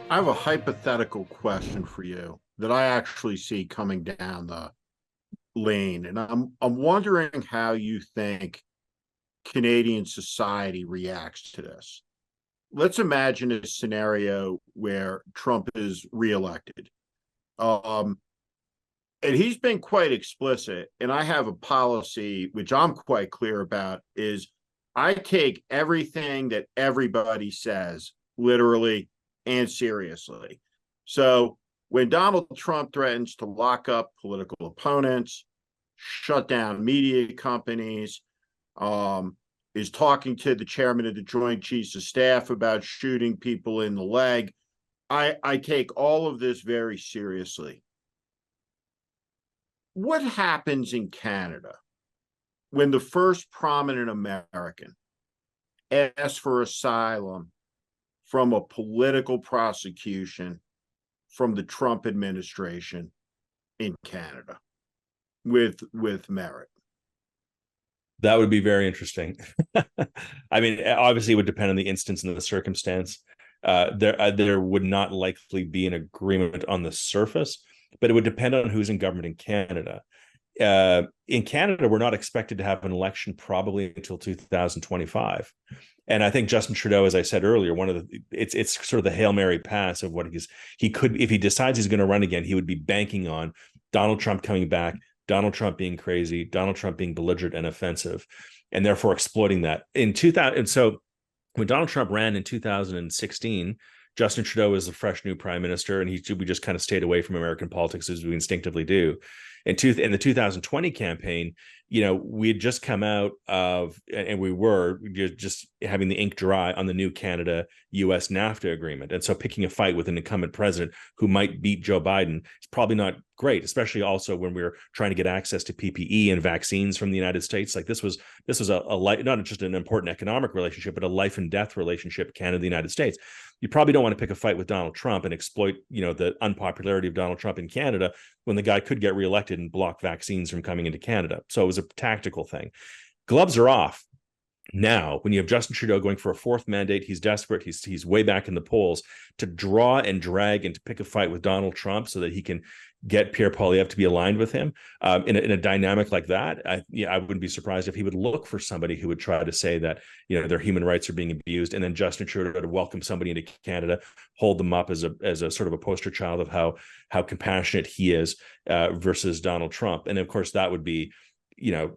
I have a hypothetical question for you that I actually see coming down the lane, and I'm wondering how you think Canadian society reacts to this. Let's imagine a scenario where Trump is reelected. Um, and he's been quite explicit, and I have a policy which I'm quite clear about is I take everything that everybody says literally and seriously. So when Donald Trump threatens to lock up political opponents, shut down media companies, um, is talking to the chairman of the Joint Chiefs of Staff about shooting people in the leg, I take all of this very seriously. What happens in Canada when the first prominent American asks for asylum from a political prosecution from the Trump administration in Canada with merit? That would be very interesting. I mean, obviously, it would depend on the instance and the circumstance. There would not likely be an agreement on the surface, but it would depend on who's in government in Canada. In Canada, we're not expected to have an election probably until 2025. And I think Justin Trudeau, as I said earlier, one of the it's sort of the Hail Mary pass of what he could, if he decides he's going to run again, he would be banking on Donald Trump coming back, Donald Trump being crazy, Donald Trump being belligerent and offensive, and therefore exploiting that. In 2000, and so when Donald Trump ran in 2016, Justin Trudeau was a fresh new prime minister, and we just kind of stayed away from American politics as we instinctively do. In the 2020 campaign, we had just come out of, and we were just having the ink dry on the new Canada US NAFTA agreement. And so picking a fight with an incumbent president who might beat Joe Biden is probably not great, especially also when we were trying to get access to PPE and vaccines from the United States. Like this was a not just an important economic relationship, but a life and death relationship, Canada, the United States. You probably don't want to pick a fight with Donald Trump and exploit, the unpopularity of Donald Trump in Canada when the guy could get reelected and block vaccines from coming into Canada. So it was a tactical thing. Gloves are off. Now, when you have Justin Trudeau going for a fourth mandate, he's desperate. He's way back in the polls to draw and drag and to pick a fight with Donald Trump so that he can get Pierre Poilievre to be aligned with him in a dynamic like that. I wouldn't be surprised if he would look for somebody who would try to say that their human rights are being abused, and then Justin Trudeau to welcome somebody into Canada, hold them up as a sort of a poster child of how compassionate he is versus Donald Trump, and of course that would be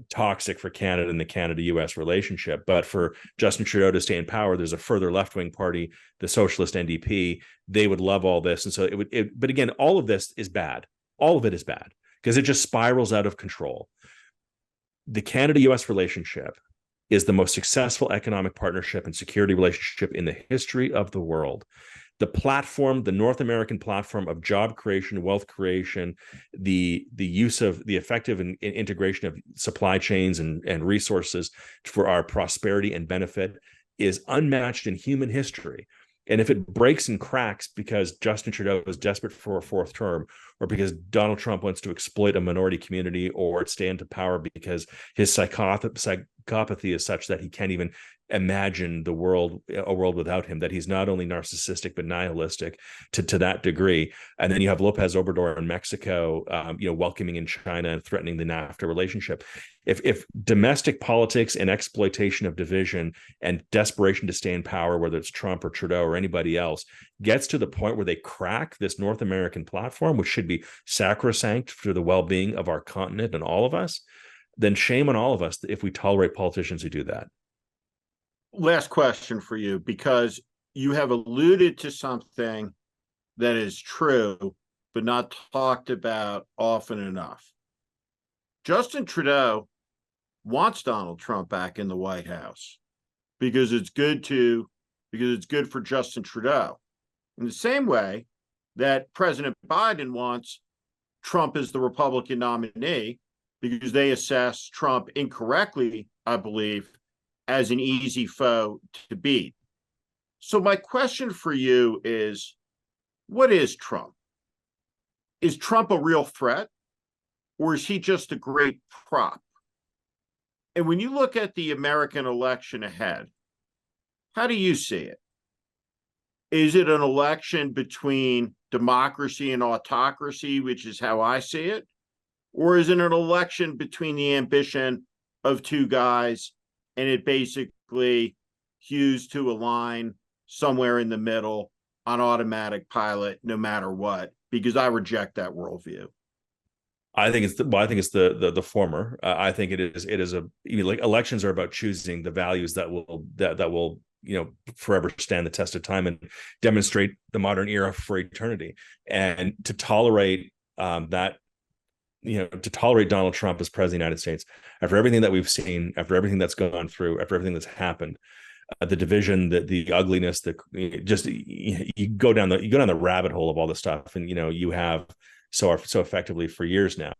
toxic for Canada and the Canada-US relationship. But for Justin Trudeau to stay in power, there's a further left-wing party, the Socialist NDP. They would love all this. And so but again, all of this is bad. All of it is bad because it just spirals out of control. The Canada-US relationship is the most successful economic partnership and security relationship in the history of the world. The North American platform of job creation, wealth creation, the use of the effective integration of supply chains and resources for our prosperity and benefit is unmatched in human history. And if it breaks and cracks because Justin Trudeau is desperate for a fourth term, or because Donald Trump wants to exploit a minority community, or stay into power because his psychopathy is such that he can't even imagine a world without him, that he's not only narcissistic but nihilistic to that degree. And then you have Lopez Obrador in Mexico, welcoming in China and threatening the NAFTA relationship. If domestic politics and exploitation of division and desperation to stay in power, whether it's Trump or Trudeau or anybody else, gets to the point where they crack this North American platform, which should be sacrosanct for the well-being of our continent and all of us, then shame on all of us if we tolerate politicians who do that. Last question for you, because you have alluded to something that is true, but not talked about often enough. Justin Trudeau wants Donald Trump back in the White House because it's good for Justin Trudeau. In the same way that President Biden wants Trump as the Republican nominee because they assess Trump incorrectly, I believe, as an easy foe to beat. So my question for you is, what is Trump? Is Trump a real threat, or is he just a great prop? And when you look at the American election ahead, how do you see it? Is it an election between democracy and autocracy, which is how I see it? Or is it an election between the ambition of two guys and it basically hews to a line somewhere in the middle on automatic pilot, no matter what? Because I reject that worldview. I think it's the former. I think it is a, like, elections are about choosing the values that will forever stand the test of time and demonstrate the modern era for eternity. And to tolerate to tolerate Donald Trump as president of the United States, after everything that we've seen, after everything that's gone through, after everything that's happened, the division, the ugliness, you go down the rabbit hole of all this stuff, and you have so effectively for years now.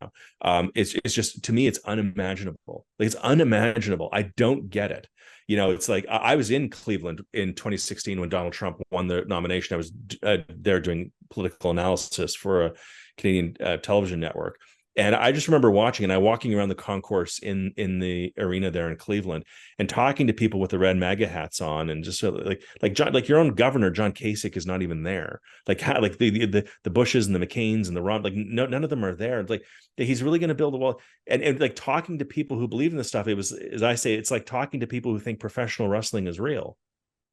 It's just, to me, it's unimaginable. Like, it's unimaginable. I don't get it. It's like, I was in Cleveland in 2016 when Donald Trump won the nomination. I was there doing political analysis for a Canadian television network. And I just remember walking around the concourse in the arena there in Cleveland and talking to people with the red MAGA hats on, and just like John, like your own governor, John Kasich, is not even there. Like, how, like the Bushes and the McCains and the Ron, like, none of them are there. Like, he's really going to build a wall. And like, talking to people who believe in this stuff, it was, as I say, it's like talking to people who think professional wrestling is real.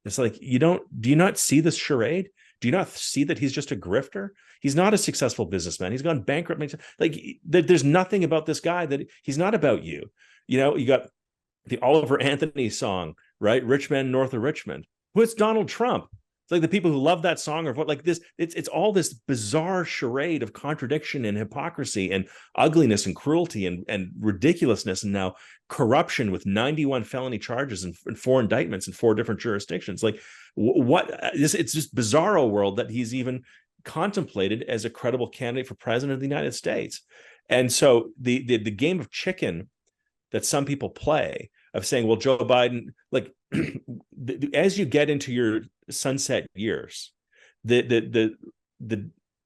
It's like, do you not see this charade? Do you not see that he's just a grifter? He's not a successful businessman. He's gone bankrupt. Like, there's nothing about this guy that he's not about you. You got the Oliver Anthony song, right? Rich Man North of Richmond. Well, it's Donald Trump. It's like the people who love that song, or what, like this, it's all this bizarre charade of contradiction and hypocrisy and ugliness and cruelty and ridiculousness, and now corruption with 91 felony charges and 4 indictments in 4 different jurisdictions. Like, it's just bizarro world that he's even contemplated as a credible candidate for president of the United States. And so the game of chicken that some people play, of saying, well, Joe Biden, like, as you get into your sunset years, the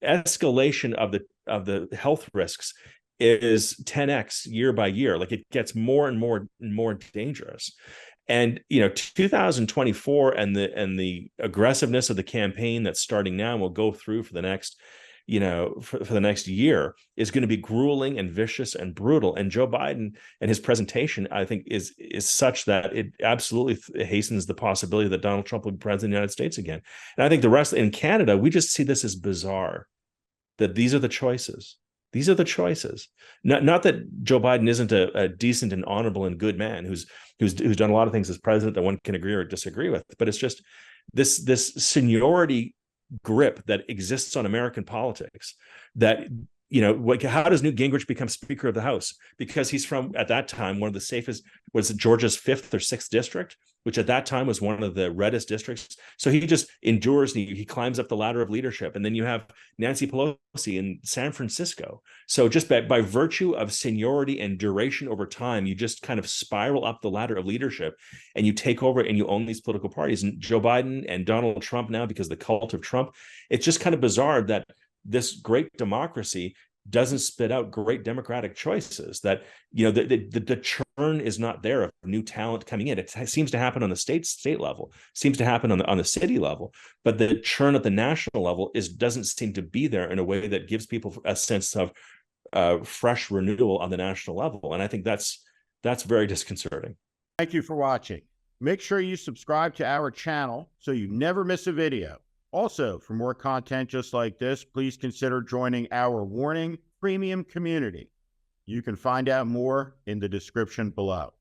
escalation of the health risks is 10x year by year. Like, it gets more and more and more dangerous. And 2024 and the aggressiveness of the campaign that's starting now and will go through for the next for the next year is going to be grueling and vicious and brutal. And Joe Biden and his presentation, I think, is such that it absolutely hastens the possibility that Donald Trump will be president of the United States again. And I think the rest in Canada, we just see this as bizarre, that these are the choices. These are the choices. Not that Joe Biden isn't a decent and honorable and good man who's done a lot of things as president that one can agree or disagree with, but it's just this seniority grip that exists on American politics. That how does Newt Gingrich become Speaker of the House? Because he's from, at that time, one of the safest, was Georgia's 5th or 6th district, which at that time was one of the reddest districts. So he just endures, and he climbs up the ladder of leadership. And then you have Nancy Pelosi in San Francisco. So just by virtue of seniority and duration over time, you just kind of spiral up the ladder of leadership, and you take over and you own these political parties. And Joe Biden and Donald Trump now, because of the cult of Trump, it's just kind of bizarre that this great democracy doesn't spit out great democratic choices, that the churn is not there of new talent coming in. It seems to happen on the state level, seems to happen on the city level, but the churn at the national level doesn't seem to be there in a way that gives people a sense of fresh renewal on the national level. And I think that's very disconcerting. Thank you for watching. Make sure you subscribe to our channel so you never miss a video. Also, for more content just like this, please consider joining our Warning Premium community. You can find out more in the description below.